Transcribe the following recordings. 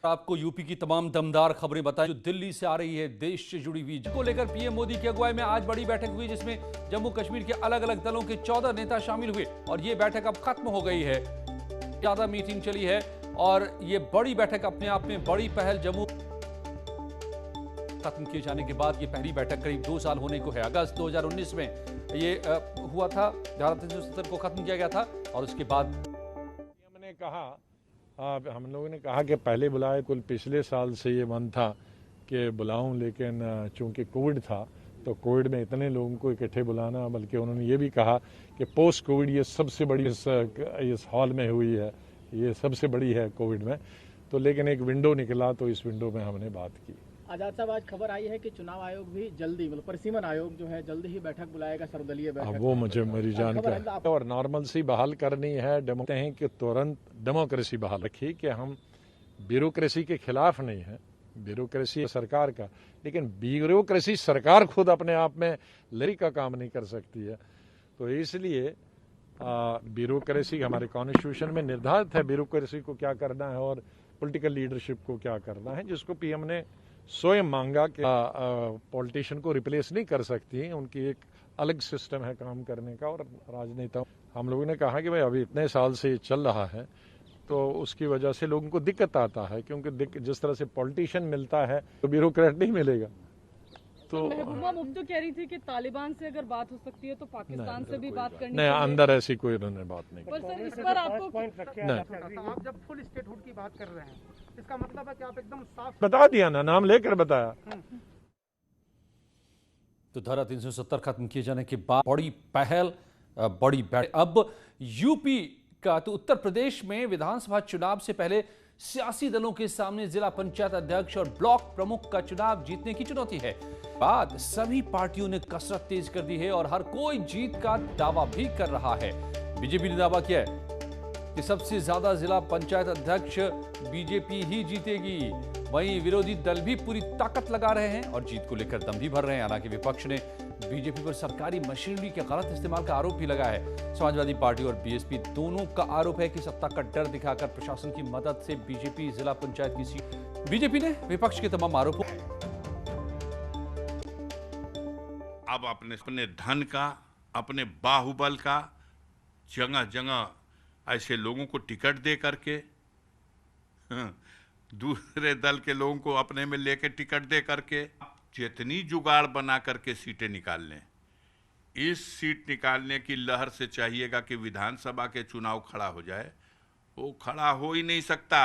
आपको यूपी की तमाम दमदार खबरें बताएं जो दिल्ली से आ रही है, देश से जुड़ी हुई, को लेकर पीएम मोदी की अगुवाई में आज बड़ी बैठक हुई जिसमें जम्मू कश्मीर के अलग अलग दलों के 14 नेता शामिल हुए और ये बैठक अब खत्म हो गई है। ज्यादा मीटिंग चली है और ये बड़ी बैठक अपने आप में बड़ी पहल। जम्मू खत्म किए जाने के बाद ये पहली बैठक करीब 2 साल होने को है। अगस्त 2019 में ये हुआ था, धारा 370 को खत्म किया गया था और उसके बाद हमने कहा हम लोगों ने कहा कि पहले बुलाए, कुल पिछले साल से ये मन था कि बुलाऊं, लेकिन चूंकि कोविड था तो कोविड में इतने लोगों को इकट्ठे बुलाना, बल्कि उन्होंने ये भी कहा कि पोस्ट कोविड ये सबसे बड़ी इस हॉल में हुई है, ये सबसे बड़ी है कोविड में। तो लेकिन एक विंडो निकला तो इस विंडो में हमने बात की। आजाद साहब, आज खबर आई है कि चुनाव आयोग भी जल्दी, मतलब परिसीमन आयोग जो है जल्दी ही बैठक बुलाएगा, सर्वदलीय बैठक। वो मुझे मेरी जानकारी और नॉर्मल सी बहाल करनी है। हैं कि तुरंत डेमोक्रेसी बहाल रखी, कि हम ब्यूरोक्रेसी के खिलाफ नहीं है, ब्यूरोक्रेसी सरकार का, लेकिन ब्यूरोक्रेसी सरकार खुद अपने आप में लड़ी का काम नहीं कर सकती है। तो इसलिए ब्यूरोक्रेसी हमारे कॉन्स्टिट्यूशन में निर्धारित है, ब्यूरोक्रेसी को क्या करना है और पॉलिटिकल लीडरशिप को क्या करना है, जिसको पीएम ने स्वयं मांगा कि पॉलिटिशियन को रिप्लेस नहीं कर सकती, उनकी एक अलग सिस्टम है काम करने का। और राजनेता हम लोगों ने कहा कि भाई अभी इतने साल से ये चल रहा है तो उसकी वजह से लोगों को दिक्कत आता है, क्योंकि जिस तरह से पॉलिटिशियन मिलता है तो ब्यूरोक्रेट नहीं मिलेगा। तो महबूबा मुफ्ती तो कह रही थी कि तालिबान से अगर बात हो सकती है तो पाकिस्तान से भी बात करनी नहीं, अंदर ऐसी कोई उन्होंने बात नहीं। पर सर इस पर आपको आप जब फुल स्टेटहुड की बात कर रहे हैं, इसका मतलब है कि आप एकदम साफ बता दिया ना, नाम लेकर बताया। तो धारा 370 खत्म किए जाने के बाद बड़ी पहल, बड़ी बैठक। अब यूपी का तो उत्तर प्रदेश में विधानसभा चुनाव से पहले सियासी दलों के सामने जिला पंचायत अध्यक्ष और ब्लॉक प्रमुख का चुनाव जीतने की चुनौती है। बाद सभी पार्टियों ने कसरत तेज कर दी है और हर कोई जीत का दावा भी कर रहा है। बीजेपी ने दावा किया है कि सबसे ज्यादा जिला पंचायत अध्यक्ष बीजेपी ही जीतेगी। वहीं विरोधी दल भी पूरी ताकत लगा रहे हैं और जीत को लेकर दम भी भर रहे हैं। हालांकि विपक्ष ने बीजेपी पर सरकारी मशीनरी के गलत इस्तेमाल का आरोप भी लगाया है। समाजवादी पार्टी और बीएसपी दोनों का आरोप है कि सत्ता का डर दिखाकर प्रशासन की मदद से बीजेपी जिला पंचायत की सीट। बीजेपी ने विपक्ष के तमाम आरोपों अब अपने धन का, अपने बाहुबल का जगह जगह ऐसे लोगों को टिकट दे करके दूसरे दल के लोगों को अपने में लेके टिकट दे करके जितनी जुगाड़ बना करके सीटें निकाल लें। इस सीट निकालने की लहर से चाहिएगा कि विधानसभा के चुनाव खड़ा हो जाए, वो खड़ा हो ही नहीं सकता।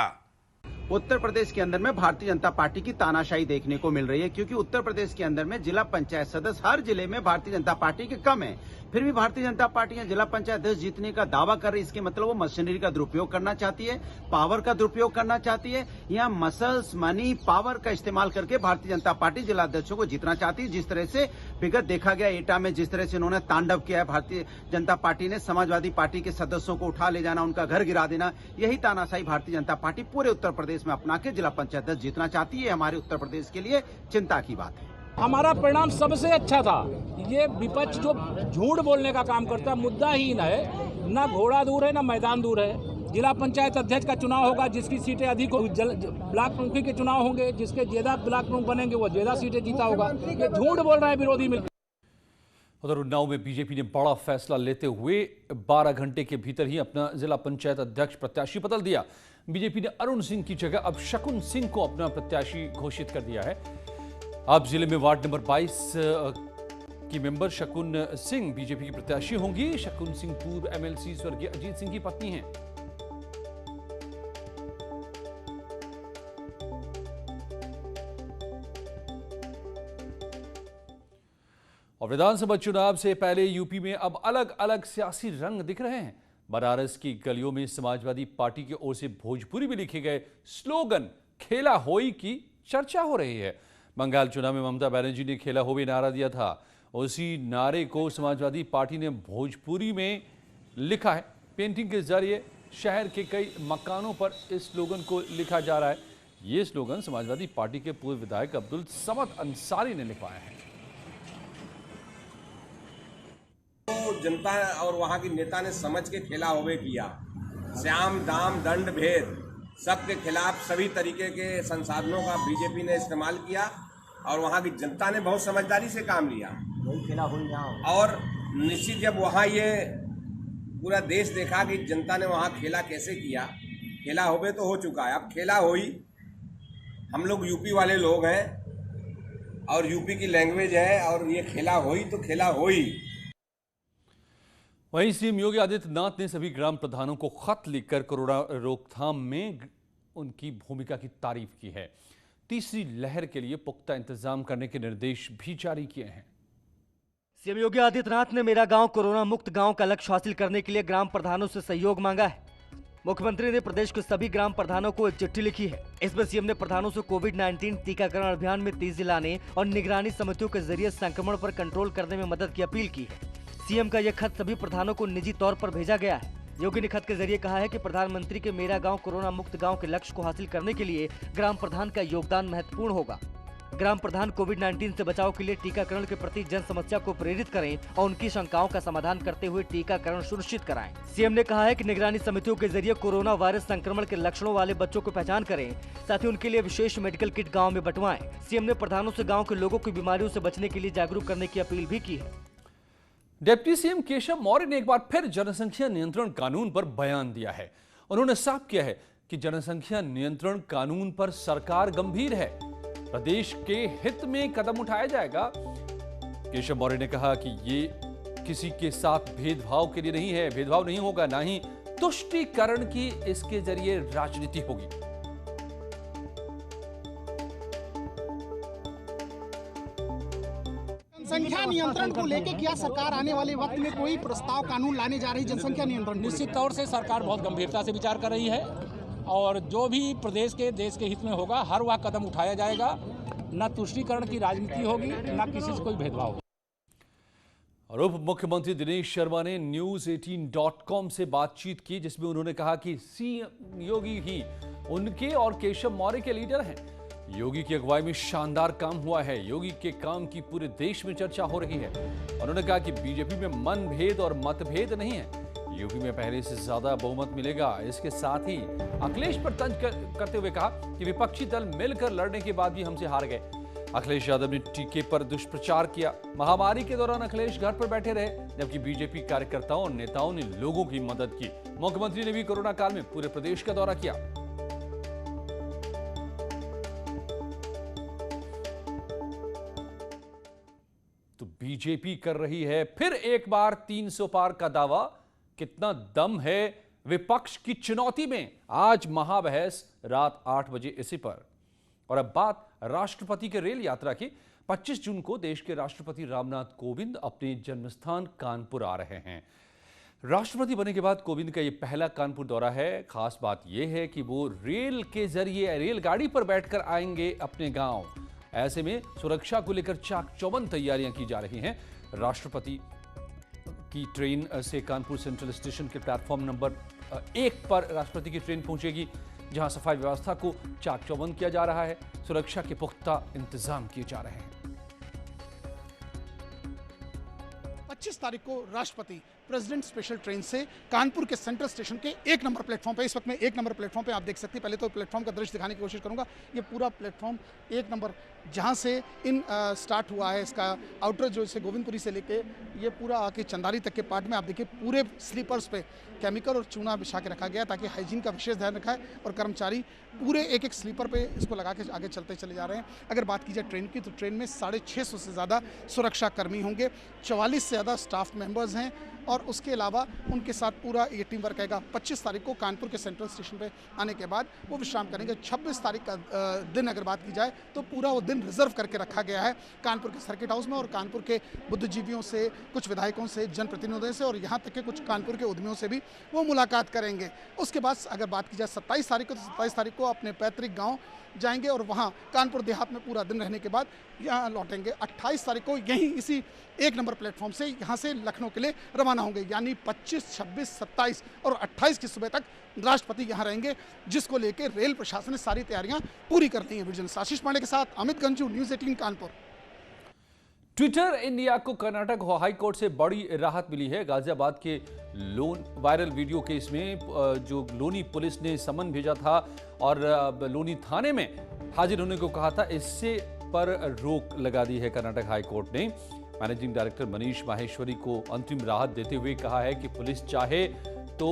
उत्तर प्रदेश के अंदर में भारतीय जनता पार्टी की तानाशाही देखने को मिल रही है, क्योंकि उत्तर प्रदेश के अंदर में जिला पंचायत सदस्य हर जिले में भारतीय जनता पार्टी के कम है। फिर भी भारतीय जनता पार्टी ने जिला पंचायत अध्यक्ष जीतने का दावा कर रही है। इसके मतलब वो मशीनरी का दुरुपयोग करना चाहती है, पावर का दुरुपयोग करना चाहती है, या मसल्स, मनी, पावर का इस्तेमाल करके भारतीय जनता पार्टी जिला अध्यक्षों को जीतना चाहती है। जिस तरह से विगत देखा गया एटा में, जिस तरह से उन्होंने तांडव किया है भारतीय जनता पार्टी ने, समाजवादी पार्टी के सदस्यों को उठा ले जाना, उनका घर गिरा देना, यही तानाशाही भारतीय जनता पार्टी पूरे उत्तर प्रदेश में अपना के जिला पंचायत अध्यक्ष जीतना चाहती है। हमारे उत्तर प्रदेश के लिए चिंता की बात है। हमारा परिणाम सबसे अच्छा था। ये विपक्ष जो झूठ बोलने का काम करता है, मुद्दा ही न है, ना घोड़ा दूर है ना मैदान दूर है। जिला पंचायत अध्यक्ष का चुनाव होगा, जिसकी सीटें अधिक हो, ब्लॉक प्रमुखी के चुनाव होंगे, जिसके ज्यादा ब्लॉक प्रमुख बनेंगे वो ज्यादा सीटें जीता होगा। ये झूठ बोल रहा है विरोधी मिलकर। उधर उन्नाव में बीजेपी ने बड़ा फैसला लेते हुए 12 घंटे के भीतर ही अपना जिला पंचायत अध्यक्ष प्रत्याशी बदल दिया। बीजेपी ने अरुण सिंह की जगह अब शकुन सिंह को अपना प्रत्याशी घोषित कर दिया है। अब जिले में वार्ड नंबर 22 की मेंबर शकुन सिंह बीजेपी की प्रत्याशी होंगी। शकुन सिंह पूर्व एमएलसी स्वर्गीय अजीत सिंह की पत्नी हैं। और विधानसभा चुनाव से पहले यूपी में अब अलग अलग सियासी रंग दिख रहे हैं। बनारस की गलियों में समाजवादी पार्टी की ओर से भोजपुरी में लिखे गए स्लोगन खेला होई की चर्चा हो रही है। बंगाल चुनाव में ममता बनर्जी ने खेला होवे नारा दिया था, उसी नारे को समाजवादी पार्टी ने भोजपुरी में लिखा है। पेंटिंग के जरिए शहर के कई मकानों पर इस स्लोगन को लिखा जा रहा है। ये स्लोगन समाजवादी पार्टी के पूर्व विधायक अब्दुल समद अंसारी ने लिखवाया है। तो जनता और वहां की नेता ने समझ के खेला होवे किया। श्याम दाम दंड भेद सबके खिलाफ सभी तरीके के संसाधनों का बीजेपी ने इस्तेमाल किया और वहाँ की जनता ने बहुत समझदारी से काम लिया। और निश्चित जब वहाँ ये पूरा देश देखा कि जनता ने वहाँ खेला कैसे किया, खेला होवे तो हो चुका है, अब खेला होई। हम लोग यूपी वाले लोग हैं और यूपी की लैंग्वेज है और ये खेला होई तो खेला होई। वहीं सीएम योगी आदित्यनाथ ने सभी ग्राम प्रधानों को खत लिखकर कोरोना रोकथाम में उनकी भूमिका की तारीफ की है। तीसरी लहर के लिए पुख्ता इंतजाम करने के निर्देश भी जारी किए हैं। सीएम योगी आदित्यनाथ ने मेरा गांव कोरोना मुक्त गांव का लक्ष्य हासिल करने के लिए ग्राम प्रधानों से सहयोग मांगा है। मुख्यमंत्री ने प्रदेश के सभी ग्राम प्रधानों को एक चिट्ठी लिखी है। इसमें सीएम ने प्रधानों से कोविड-19 टीकाकरण अभियान में तेजी लाने और निगरानी समितियों के जरिए संक्रमण पर कंट्रोल करने में मदद की अपील की है। सीएम का यह खत सभी प्रधानों को निजी तौर पर भेजा गया है। योगी ने खत के जरिए कहा है कि प्रधानमंत्री के मेरा गांव कोरोना मुक्त गांव के लक्ष्य को हासिल करने के लिए ग्राम प्रधान का योगदान महत्वपूर्ण होगा। ग्राम प्रधान कोविड-19 से बचाव के लिए टीकाकरण के प्रति जन समस्या को प्रेरित करें और उनकी शंकाओं का समाधान करते हुए टीकाकरण सुनिश्चित कराएं। सीएम ने कहा है कि निगरानी समितियों के जरिए कोरोना वायरस संक्रमण के लक्षणों वाले बच्चों को पहचान करें, साथ ही उनके लिए विशेष मेडिकल किट गाँव में बंटवाएं। सीएम ने प्रधानों से गाँव के लोगों की बीमारियों से बचने के लिए जागरूक करने की अपील भी की है। डिप्टी सीएम केशव मौर्य ने एक बार फिर जनसंख्या नियंत्रण कानून पर बयान दिया है। उन्होंने साफ किया है कि जनसंख्या नियंत्रण कानून पर सरकार गंभीर है, प्रदेश के हित में कदम उठाया जाएगा। केशव मौर्य ने कहा कि ये किसी के साथ भेदभाव के लिए नहीं है, भेदभाव नहीं होगा, ना ही तुष्टीकरण की इसके जरिए राजनीति होगी। जनसंख्या नियंत्रण को लेकर क्या सरकार आने वाले वक्त में कोई प्रस्ताव कानून लाने जा रही जनसंख्या नियंत्रण? निश्चित तौर से सरकार बहुत गंभीरता से विचार कर रही है और जो भी प्रदेश के देश के हित में होगा हर वह कदम उठाया जाएगा। न तुष्टीकरण की राजनीति होगी, न किसी से कोई भेदभाव होगा। और उप मुख्यमंत्री दिनेश शर्मा ने News18.com से बातचीत की, जिसमें उन्होंने कहा कि सीएम योगी ही उनके और केशव मौर्य के लीडर हैं। योगी की अगुवाई में शानदार काम हुआ है। योगी के काम की पूरे देश में चर्चा हो रही है। उन्होंने कहा कि बीजेपी में मनभेद और मतभेद नहीं है, यूपी में पहले से ज्यादा बहुमत मिलेगा। इसके साथ ही अखिलेश पर तंज करते हुए कहा कि विपक्षी दल मिलकर लड़ने के बाद भी हमसे हार गए। अखिलेश यादव ने टीके पर दुष्प्रचार किया। महामारी के दौरान अखिलेश घर पर बैठे रहे, जबकि बीजेपी कार्यकर्ताओं और नेताओं ने लोगों की मदद की। मुख्यमंत्री ने भी कोरोना काल में पूरे प्रदेश का दौरा किया। तो बीजेपी कर रही है फिर एक बार 300 पार का दावा। कितना दम है विपक्ष की चुनौती में? आज महाबहस रात 8 बजे इसी पर। और अब बात राष्ट्रपति के रेल यात्रा की। 25 जून को देश के राष्ट्रपति रामनाथ कोविंद अपने जन्मस्थान कानपुर आ रहे हैं। राष्ट्रपति बनने के बाद कोविंद का यह पहला कानपुर दौरा है। खास बात यह है कि वो रेल के जरिए रेलगाड़ी पर बैठकर आएंगे अपने गांव। ऐसे में सुरक्षा को लेकर चाक चौबंद तैयारियां की जा रही हैं। राष्ट्रपति की ट्रेन से कानपुर सेंट्रल स्टेशन के प्लेटफॉर्म नंबर 1 पर राष्ट्रपति की ट्रेन पहुंचेगी, जहां सफाई व्यवस्था को चाक चौबंद किया जा रहा है। सुरक्षा के पुख्ता इंतजाम किए जा रहे हैं। 25 तारीख को राष्ट्रपति प्रेसिडेंट स्पेशल ट्रेन से कानपुर के सेंट्रल स्टेशन के 1 नंबर प्लेटफॉर्म पे, इस वक्त में 1 नंबर प्लेटफॉर्म पे आप देख सकते हैं। पहले तो प्लेटफॉर्म का दृश्य दिखाने की कोशिश करूंगा। ये पूरा प्लेटफॉर्म 1 नंबर जहां से स्टार्ट हुआ है, इसका आउटर जो से गोविंदपुरी से लेके ये पूरा आके चंदारी तक के पार्ट में आप देखिए पूरे स्लीपर्स पे केमिकल और चूना बिछा के रखा गया ताकि हाइजीन का विशेष ध्यान रखा है और कर्मचारी पूरे एक स्लीपर पे इसको लगा के आगे चलते चले जा रहे हैं। अगर बात की जाए ट्रेन की, तो ट्रेन में 650 से ज़्यादा सुरक्षा कर्मी होंगे, 44 से ज़्यादा स्टाफ मेंबर्स हैं और उसके अलावा उनके साथ पूरा ये टीम वर्क रहेगा। 25 तारीख को कानपुर के सेंट्रल स्टेशन पे आने के बाद वो विश्राम करेंगे। 26 तारीख का दिन अगर बात की जाए तो पूरा वो दिन रिजर्व करके रखा गया है कानपुर के सर्किट हाउस में और कानपुर के बुद्धिजीवियों से, कुछ विधायकों से, जनप्रतिनिधियों से और यहाँ तक के कुछ कानपुर के उद्यमियों से भी वो मुलाकात करेंगे। उसके बाद अगर बात की जाए 27 तारीख को, तो 27 तारीख को अपने पैतृक गाँव जाएंगे और वहाँ कानपुर देहात में पूरा दिन रहने के बाद यहाँ लौटेंगे। 28 तारीख को यहीं इसी 1 नंबर प्लेटफॉर्म से यहाँ से लखनऊ के लिए रवाना होंगे। यानी 25, 26, 27 और 28 की सुबह तक राष्ट्रपति यहाँ रहेंगे, जिसको लेके रेल प्रशासन ने सारी तैयारियां पूरी कर ली हैं। आशीष पांडे के साथ Amit Ganju, News18 Kanpur. Twitter India को कर्नाटक हाई कोर्ट से बड़ी राहत मिली है। गाजियाबाद के लोन वायरल वीडियो केस में जो लोनी पुलिस ने समन भेजा था और लोनी थाने में हाजिर होने को कहा था, इससे पर रोक लगा दी है कर्नाटक हाई कोर्ट ने। मैनेजिंग डायरेक्टर मनीष माहेश्वरी को अंतरिम राहत देते हुए कहा है कि पुलिस चाहे तो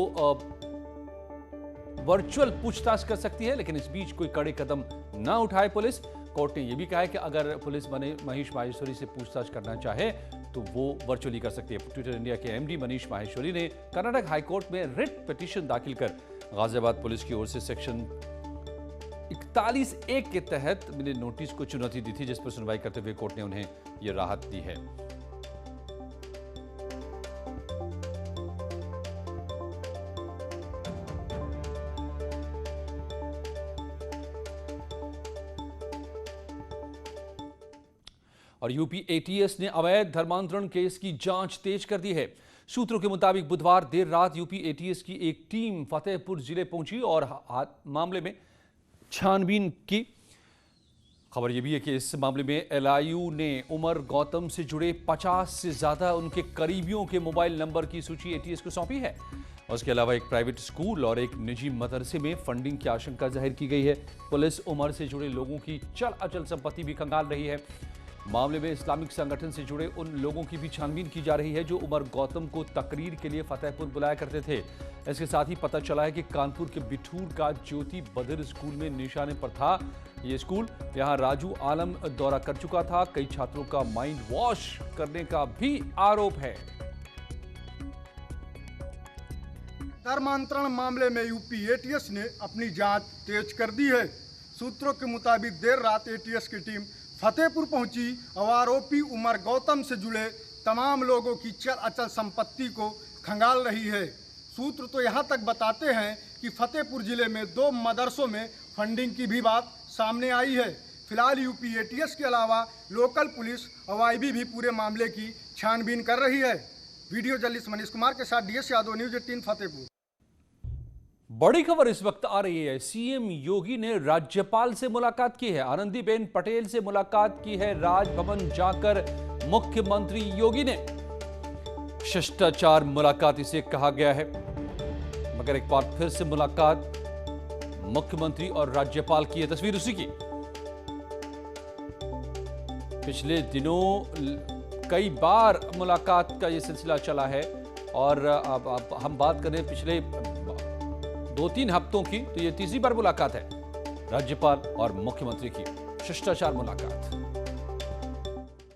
वर्चुअल पूछताछ कर सकती है, लेकिन इस बीच कोई कड़े कदम न उठाए पुलिस। कोर्ट ने यह भी कहा है कि अगर पुलिस मनीष माहेश्वरी से पूछताछ करना चाहे तो वो वर्चुअली कर सकती है। ट्विटर इंडिया के एमडी मनीष माहेश्वरी ने कर्नाटक हाईकोर्ट में रिट पिटीशन दाखिल कर गाजियाबाद पुलिस की ओर से सेक्शन 41(1) के तहत मिले नोटिस को चुनौती दी थी, जिस पर सुनवाई करते हुए कोर्ट ने उन्हें यह राहत दी है। और यूपी एटीएस ने अवैध धर्मांतरण केस की जांच तेज कर दी है। सूत्रों के मुताबिक बुधवार देर रात यूपी एटीएस की एक टीम फतेहपुर जिले पहुंची और मामले में छानबीन की। खबर यह भी है कि इस मामले में एलआईयू ने उमर गौतम से जुड़े 50 से ज्यादा उनके करीबियों के मोबाइल नंबर की सूची एटीएस को सौंपी है। उसके अलावा एक प्राइवेट स्कूल और एक निजी मदरसे में फंडिंग की आशंका जाहिर की गई है। पुलिस उमर से जुड़े लोगों की चल अचल संपत्ति भी खंगाल रही है। मामले में इस्लामिक संगठन से जुड़े उन लोगों की भी छानबीन की जा रही है जो उमर गौतम को तकरीर के लिए फतेहपुर बुलाया करते थे। इसके साथ ही पता चला है कि कानपुर के बिठूर का ज्योति बदर स्कूल में निशाने पर था। ये स्कूल यहां राजू आलम दौरा कर चुका था। कई छात्रों का माइंड वॉश करने का भी आरोप है। धर्मांतरण मामले में यूपी एटीएस ने अपनी जांच तेज कर दी है। सूत्रों के मुताबिक देर रात एटीएस की टीम फतेहपुर पहुंची और आरोपी उमर गौतम से जुड़े तमाम लोगों की चल अचल संपत्ति को खंगाल रही है। सूत्र तो यहां तक बताते हैं कि फतेहपुर जिले में 2 मदरसों में फंडिंग की भी बात सामने आई है। फिलहाल यूपी एटीएस के अलावा लोकल पुलिस और आईबी भी पूरे मामले की छानबीन कर रही है। वीडियो जर्नलिस्ट मनीष कुमार के साथ डीएस यादव, न्यूज़ 18 फतेहपुर। बड़ी खबर इस वक्त आ रही है। सीएम योगी ने राज्यपाल से मुलाकात की है। आनंदीबेन पटेल से मुलाकात की है। राजभवन जाकर मुख्यमंत्री योगी ने शिष्टाचार मुलाकात इसे कहा गया है, मगर एक बार फिर से मुलाकात मुख्यमंत्री और राज्यपाल की है। तस्वीर उसी की। पिछले दिनों कई बार मुलाकात का यह सिलसिला चला है और अब हम बात करें पिछले 2-3 हफ्तों की, तो ये तीसरी बार मुलाकात है राज्यपाल और मुख्यमंत्री की, शिष्टाचार मुलाकात।